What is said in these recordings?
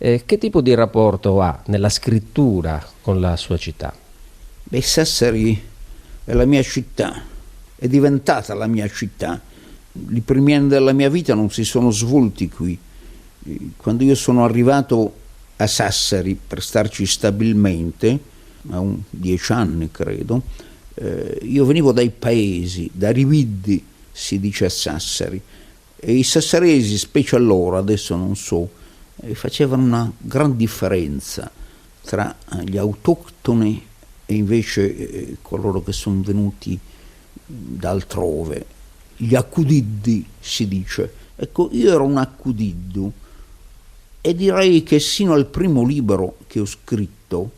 Che tipo di rapporto ha nella scrittura con la sua città? Beh, Sassari è la mia città, è diventata la mia città. I primi anni della mia vita non si sono svolti qui. Quando io sono arrivato a Sassari per starci stabilmente, a 10 anni credo, io venivo dai paesi, da Rividdi si dice a Sassari, e i sassaresi, specie allora, adesso non so, facevano una gran differenza tra gli autoctoni e invece coloro che sono venuti da altrove. Gli accudiddi si dice. Ecco, io ero un accudiddu e direi che sino al primo libro che ho scritto,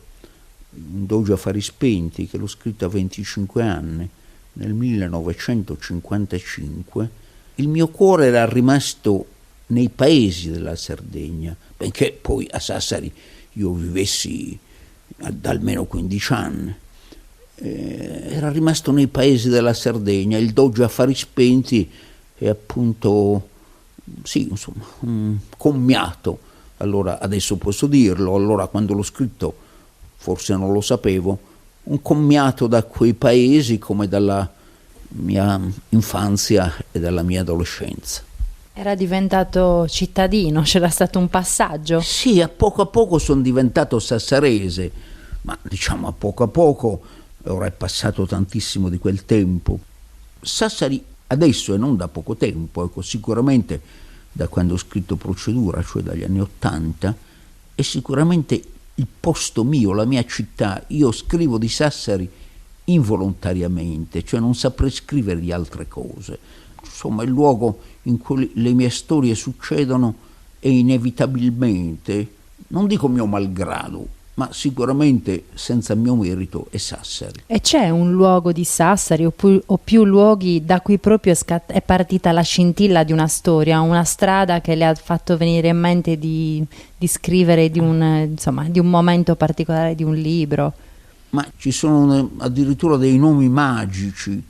Un doge affari spenti, che l'ho scritto a 25 anni, nel 1955, il mio cuore era rimasto nei paesi della Sardegna, benché poi a Sassari io vivessi da almeno 15 anni. Era rimasto nei paesi della Sardegna. Il doge affari spenti è appunto, sì, insomma, un commiato. Allora, adesso posso dirlo, allora quando l'ho scritto forse non lo sapevo, un commiato da quei paesi come dalla mia infanzia e dalla mia adolescenza. Era diventato cittadino, c'era stato un passaggio? Sì, a poco sono diventato sassarese, ma diciamo a poco, ora è passato tantissimo di quel tempo. Sassari adesso e non da poco tempo, ecco, sicuramente da quando ho scritto Procedura, cioè dagli anni '80, è sicuramente il posto mio, la mia città. Io scrivo di Sassari involontariamente, cioè non saprei scrivere di altre cose. Insomma, il luogo in cui le mie storie succedono è inevitabilmente, non dico mio malgrado, ma sicuramente senza mio merito, è Sassari. E c'è un luogo di Sassari o più luoghi da cui proprio è partita la scintilla di una storia, una strada che le ha fatto venire in mente di scrivere di un momento particolare di un libro? Ma ci sono addirittura dei nomi magici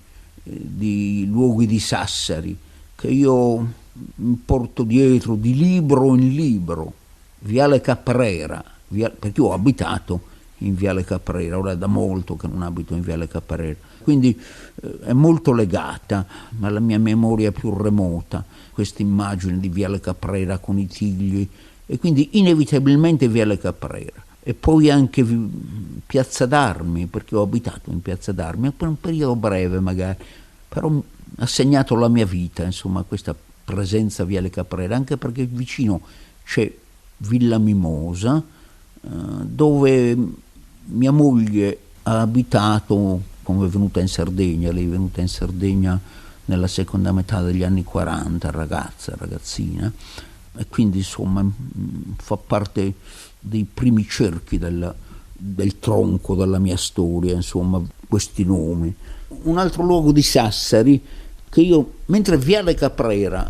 di luoghi di Sassari che io mi porto dietro di libro in libro. Viale Caprera, perché io ho abitato in Viale Caprera, ora è da molto che non abito in Viale Caprera, quindi è molto legata alla mia memoria più remota questa immagine di Viale Caprera con i tigli, e quindi inevitabilmente Viale Caprera. E poi anche Piazza d'Armi, perché ho abitato in Piazza d'Armi per un periodo breve magari, però ha segnato la mia vita, insomma, questa presenza a Viale Caprera, anche perché vicino c'è Villa Mimosa, dove mia moglie ha abitato, come è venuta in Sardegna. Lei è venuta in Sardegna nella seconda metà degli anni 40, ragazzina, e quindi insomma fa parte dei primi cerchi del tronco della mia storia, insomma, questi nomi. Un altro luogo di Sassari che io, mentre Viale Caprera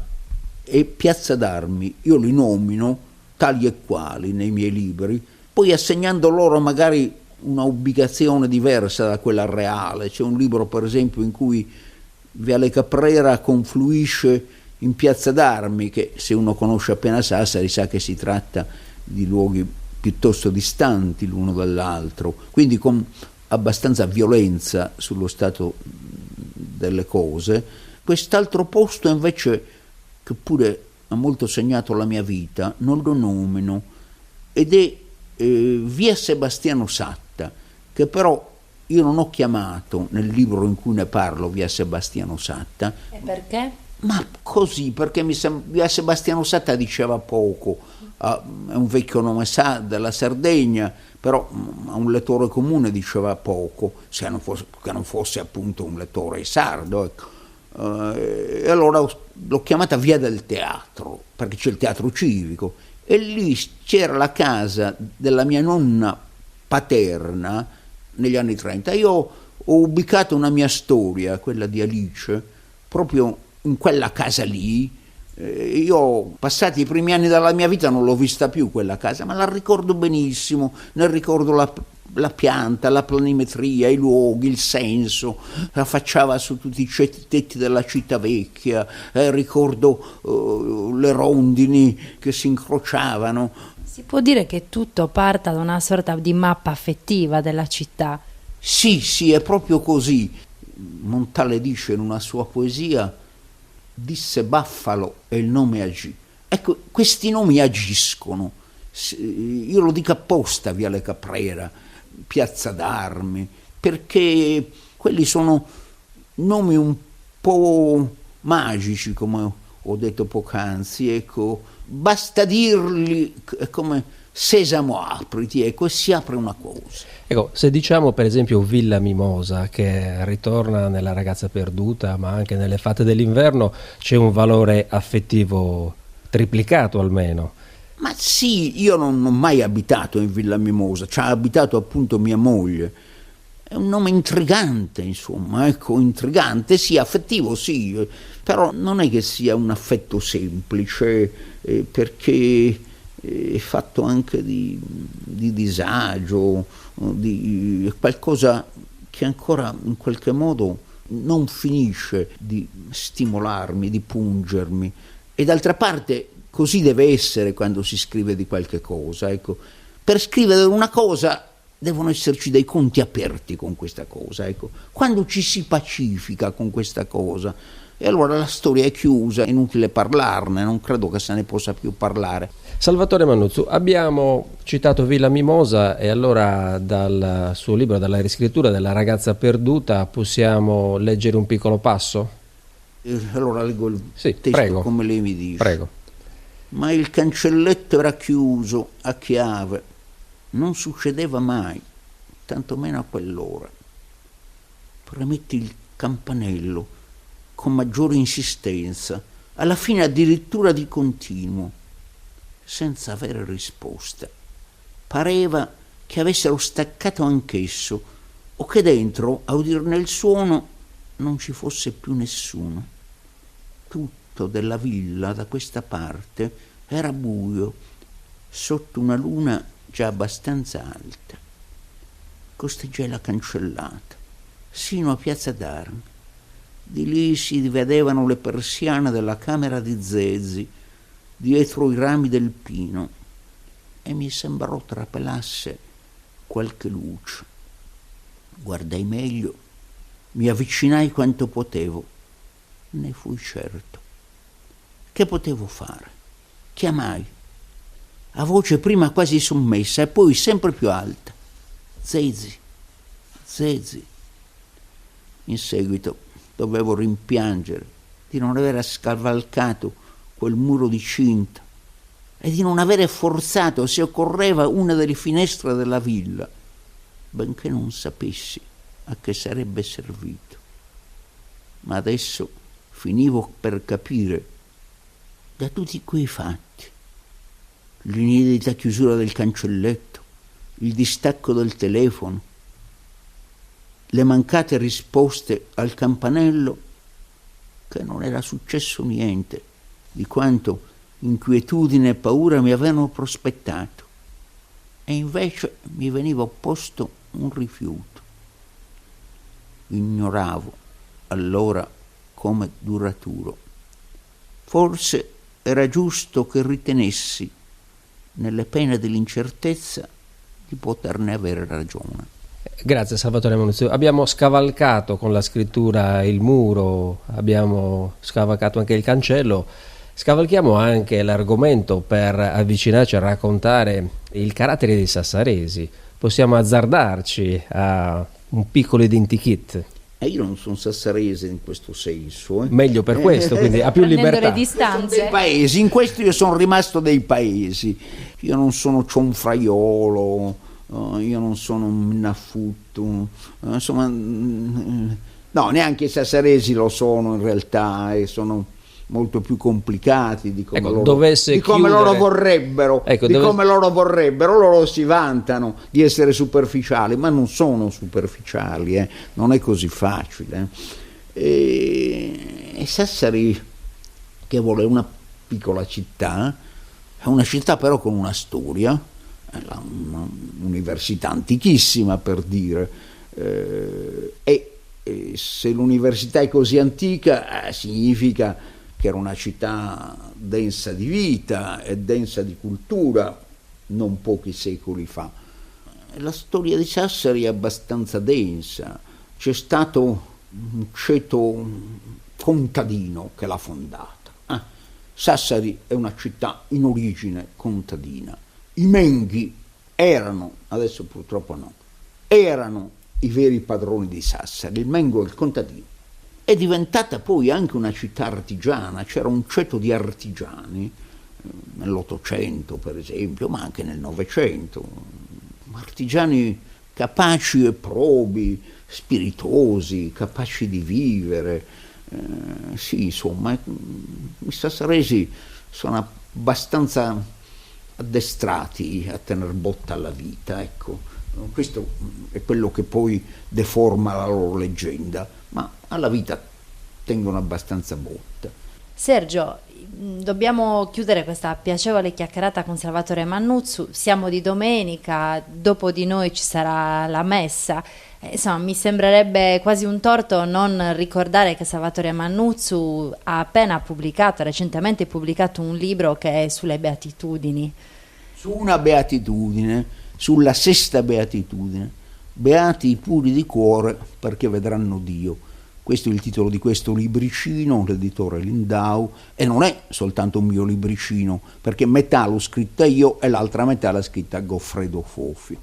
e Piazza d'Armi io li nomino tali e quali nei miei libri, poi assegnando loro magari una ubicazione diversa da quella reale. C'è un libro per esempio in cui Viale Caprera confluisce in Piazza d'Armi, che se uno conosce appena Sassari sa che si tratta di luoghi piuttosto distanti l'uno dall'altro, quindi con abbastanza violenza sullo stato delle cose. Quest'altro posto invece, che pure ha molto segnato la mia vita, non lo nomino, ed è via Sebastiano Satta, che però io non ho chiamato nel libro in cui ne parlo via Sebastiano Satta. E perché? Ma così, perché via Sebastiano Satta diceva poco. È un vecchio nome della Sardegna, però a un lettore comune diceva poco, che non fosse appunto un lettore sardo, ecco. E allora l'ho chiamata Via del Teatro, perché c'è il teatro civico, e lì c'era la casa della mia nonna paterna negli anni 30. Io ho ubicato una mia storia, quella di Alice, proprio in quella casa lì. Io, passati i primi anni della mia vita, non l'ho vista più quella casa, ma la ricordo benissimo, ne ricordo la pianta, la planimetria, i luoghi, il senso, affacciava su tutti i tetti della città vecchia, ricordo le rondini che si incrociavano. Si può dire che tutto parta da una sorta di mappa affettiva della città. Sì, è proprio così. Montale dice in una sua poesia: disse Baffalo e il nome agì. Ecco, questi nomi agiscono. Io lo dico apposta, Viale Caprera, Piazza d'Armi, perché quelli sono nomi un po' magici, come ho detto poc'anzi, ecco. Basta dirli, è come Sesamo apriti, ecco, e si apre una cosa. Ecco, se diciamo per esempio Villa Mimosa, che ritorna nella Ragazza perduta, ma anche nelle Fate dell'inverno, c'è un valore affettivo triplicato almeno. Ma sì, io non ho mai abitato in Villa Mimosa, ci ha abitato appunto mia moglie. È un nome intrigante, insomma, ecco, intrigante, sì, affettivo, sì, però non è che sia un affetto semplice, perché è fatto anche di disagio, di qualcosa che ancora in qualche modo non finisce di stimolarmi, di pungermi. E d'altra parte così deve essere quando si scrive di qualche cosa, ecco. Per scrivere una cosa devono esserci dei conti aperti con questa cosa, ecco. Quando ci si pacifica con questa cosa, e allora la storia è chiusa, è inutile parlarne, non credo che se ne possa più parlare. Salvatore Manuzzu, abbiamo citato Villa Mimosa e allora dal suo libro, dalla riscrittura della Ragazza perduta, possiamo leggere un piccolo passo? Allora leggo il testo, prego. Come lei mi dice. Prego. Ma il cancelletto era chiuso a chiave, non succedeva mai, tantomeno a quell'ora. Premetti il campanello con maggiore insistenza, alla fine addirittura di continuo, senza avere risposta. Pareva che avessero staccato anch'esso, o che dentro, a udirne il suono, non ci fosse più nessuno. Tutto della villa da questa parte era buio, sotto una luna già abbastanza alta. Costeggiai la cancellata, sino a Piazza d'Armi. Di lì si vedevano le persiane della camera di Zezzi, dietro i rami del pino, e mi sembrò trapelasse qualche luce. Guardai meglio, mi avvicinai quanto potevo, ne fui certo. Che potevo fare? Chiamai, a voce prima quasi sommessa e poi sempre più alta: Zezzi, Zezzi. In seguito dovevo rimpiangere di non aver scavalcato quel muro di cinta e di non avere forzato, se occorreva, una delle finestre della villa, benché non sapessi a che sarebbe servito. Ma adesso finivo per capire, da tutti quei fatti, l'inedita chiusura del cancelletto, il distacco del telefono, le mancate risposte al campanello, che non era successo niente di quanto inquietudine e paura mi avevano prospettato, e invece mi veniva opposto un rifiuto. Ignoravo allora come duraturo. Forse era giusto che ritenessi, nelle pene dell'incertezza, di poterne avere ragione. Grazie Salvatore Manuzzu. Abbiamo scavalcato con la scrittura il muro, abbiamo scavalcato anche il cancello, scavalchiamo anche l'argomento per avvicinarci a raccontare il carattere dei sassaresi. Possiamo azzardarci a un piccolo identikit. Io non sono sassarese in questo senso. Meglio per questo, quindi ha più libertà. Le distanze. Dei paesi, in questo io sono rimasto dei paesi. Io non sono cionfraiolo, io non sono un Minafutto, insomma, no, neanche i sassaresi lo sono in realtà, e sono molto più complicati di come, loro vorrebbero, come loro vorrebbero. Loro si vantano di essere superficiali, ma non sono superficiali, non è così facile. E Sassari, che vuole una piccola città, è una città però con una storia, un'università antichissima, per dire, e se l'università è così antica, significa che era una città densa di vita e densa di cultura, non pochi secoli fa. La storia di Sassari è abbastanza densa, c'è stato un ceto contadino che l'ha fondata. Sassari è una città in origine contadina. I Menghi erano, adesso purtroppo no, erano i veri padroni di Sassari, il Mengo è il contadino. È diventata poi anche una città artigiana, c'era un ceto di artigiani, nell'Ottocento per esempio, ma anche nel Novecento, artigiani capaci e probi, spiritosi, capaci di vivere. Sì, insomma, i sassaresi sono abbastanza addestrati a tener botta alla vita, ecco. Questo è quello che poi deforma la loro leggenda, ma alla vita tengono abbastanza botta. Sergio, dobbiamo chiudere questa piacevole chiacchierata con Salvatore Mannuzzu. Siamo di domenica, dopo di noi ci sarà la messa. Insomma, mi sembrerebbe quasi un torto non ricordare che Salvatore Mannuzzu ha appena pubblicato, recentemente pubblicato un libro che è sulle beatitudini. Su una beatitudine, sulla sesta beatitudine, beati i puri di cuore perché vedranno Dio. Questo è il titolo di questo libricino, l'editore Lindau, e non è soltanto un mio libricino, perché metà l'ho scritta io e l'altra metà l'ha scritta Goffredo Fofi.